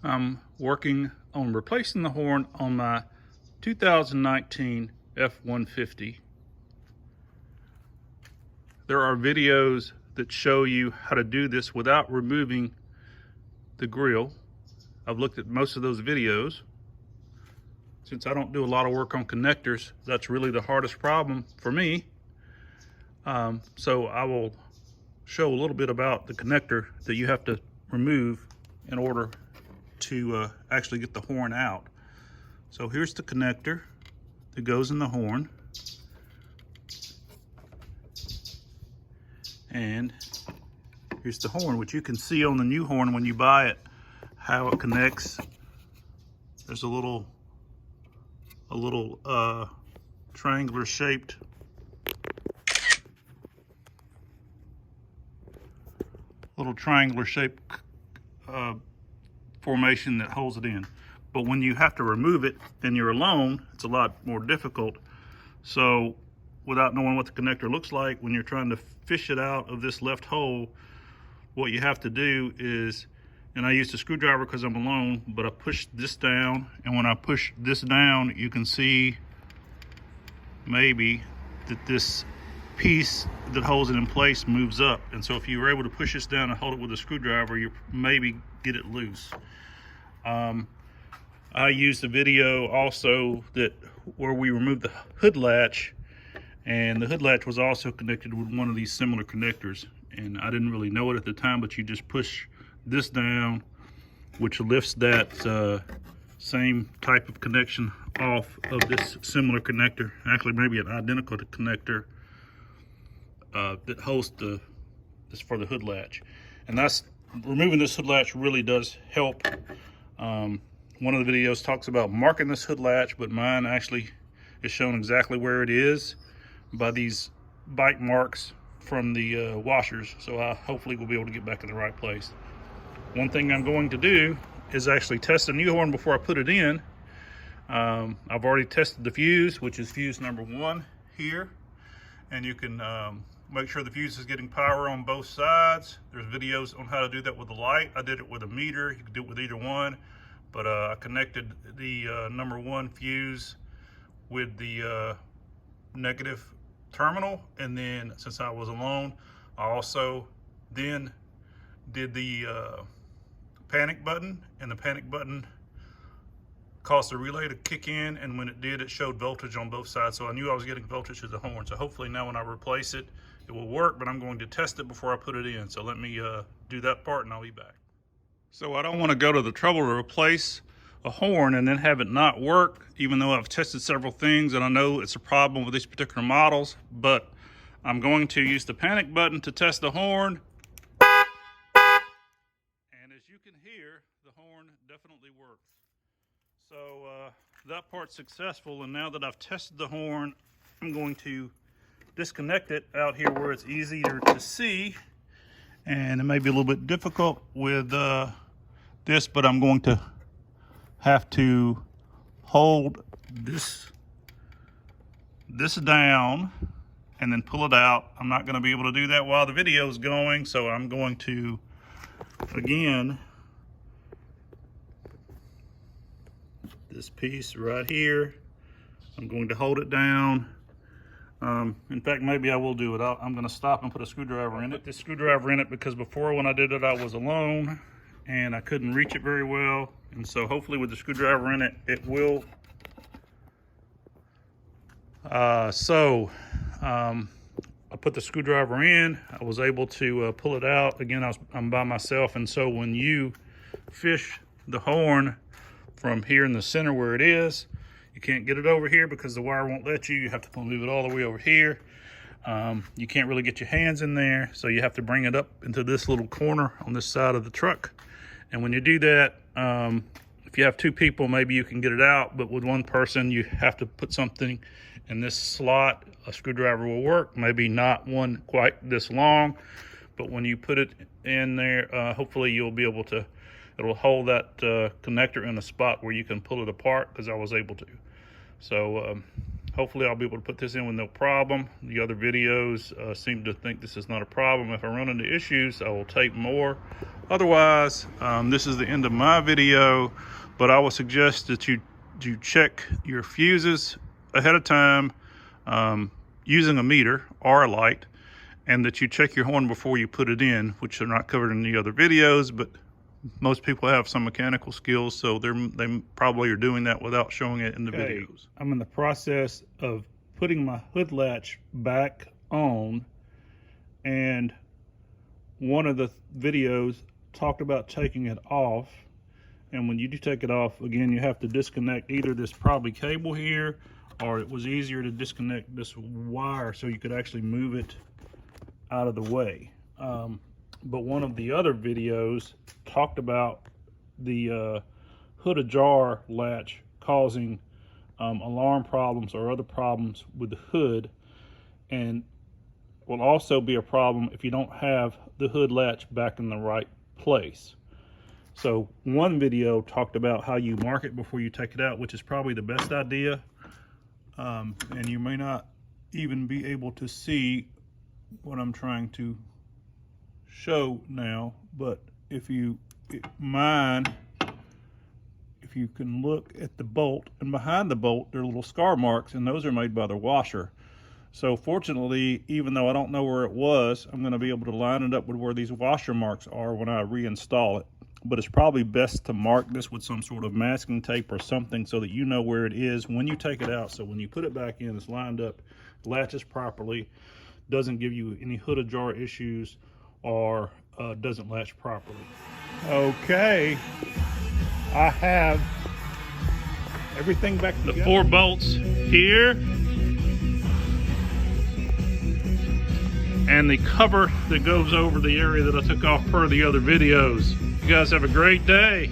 I'm working on replacing the horn on my 2019 F150. There are videos that show you how to do this without removing the grill. I've looked at most of those videos. Since I don't do a lot of work on connectors, that's really the hardest problem for me. So I will show a little bit about the connector that you have to remove in order to actually get the horn out. So here's the connector that goes in the horn. And here's the horn, which you can see on the new horn when you buy it, how it connects. There's a little triangular shaped formation that holds it in. But when you have to remove it and you're alone, it's a lot more difficult. So without knowing what the connector looks like, when you're trying to fish it out of this left hole, what you have to do is, and I use a screwdriver because I'm alone, but I push this down, and when I push this down, you can see maybe that this piece that holds it in place moves up. And so if you were able to push this down and hold it with a screwdriver, you maybe get it loose. I used a video also where we removed the hood latch, and the hood latch was also connected with one of these similar connectors, and I didn't really know it at the time, but you just push this down, which lifts that same type of connection off of this similar connector, actually maybe an identical connector that holds this for the hood latch. And that's removing this hood latch really does help. One of the videos talks about marking this hood latch, but mine actually is shown exactly where it is by these bite marks from the washers. So I hopefully will be able to get back in the right place. One thing I'm going to do is actually test the new horn before I put it in. I've already tested the fuse, which is fuse number 1 here. And you can make sure the fuse is getting power on both sides. There's videos on how to do that with the light. I did it with a meter. You can do it with either one. But I connected the number 1 fuse with the negative terminal. And then since I was alone, I also then did the panic button, and the panic button caused the relay to kick in, and when it did, it showed voltage on both sides, so I knew I was getting voltage to the horn. So hopefully now when I replace it, it will work, but I'm going to test it before I put it in. So let me do that part and I'll be back. So I don't want to go to the trouble to replace a horn and then have it not work, even though I've tested several things and I know it's a problem with these particular models. But I'm going to use the panic button to test the horn. And as you can hear, the horn definitely works. So that part's successful, and now that I've tested the horn, I'm going to disconnect it out here where it's easier to see. And it may be a little bit difficult with this, but I'm going to have to hold this down and then pull it out. I'm not going to be able to do that while the video is going, so I'm going to, again, this piece right here, I'm going to hold it down. In fact, maybe I will do it. I'm going to stop and put a screwdriver in it. Put this screwdriver in it because before, when I did it, I was alone and I couldn't reach it very well. And so hopefully with the screwdriver in it, it will. I put the screwdriver in. I was able to pull it out. Again, I'm by myself. And so when you fish the horn from here in the center where it is, you can't get it over here because the wire won't let you. You have to move it all the way over here. You can't really get your hands in there, so you have to bring it up into this little corner on this side of the truck. And when you do that, if you have 2 people, maybe you can get it out, but with 1 person, you have to put something in this slot. A screwdriver will work, maybe not one quite this long, but when you put it in there, hopefully you'll be able to, it'll hold that connector in a spot where you can pull it apart, because I was able to. So Hopefully I'll be able to put this in with no problem. The other videos seem to think this is not a problem. If I run into issues, I will tape more. Otherwise, this is the end of my video, but I would suggest that you check your fuses ahead of time using a meter or a light, and that you check your horn before you put it in, which are not covered in the other videos, but most people have some mechanical skills, so they probably are doing that without showing it in the videos. I'm in the process of putting my hood latch back on, and one of the videos talked about taking it off. And when you do take it off, again, you have to disconnect either this probably cable here, or it was easier to disconnect this wire so you could actually move it out of the way. But one of the other videos talked about the hood ajar latch causing alarm problems or other problems with the hood, and will also be a problem if you don't have the hood latch back in the right place. So one video talked about how you mark it before you take it out, which is probably the best idea, and you may not even be able to see what I'm trying to show now, but if you can look at the bolt, and behind the bolt there are little scar marks, and those are made by the washer. So fortunately, even though I don't know where it was, I'm going to be able to line it up with where these washer marks are when I reinstall it. But it's probably best to mark this with some sort of masking tape or something so that you know where it is when you take it out, so when you put it back in, it's lined up, latches properly, doesn't give you any hood ajar issues, or doesn't latch properly. Okay, I have everything back together. The 4 bolts here, and the cover that goes over the area that I took off per the other videos. You guys have a great day.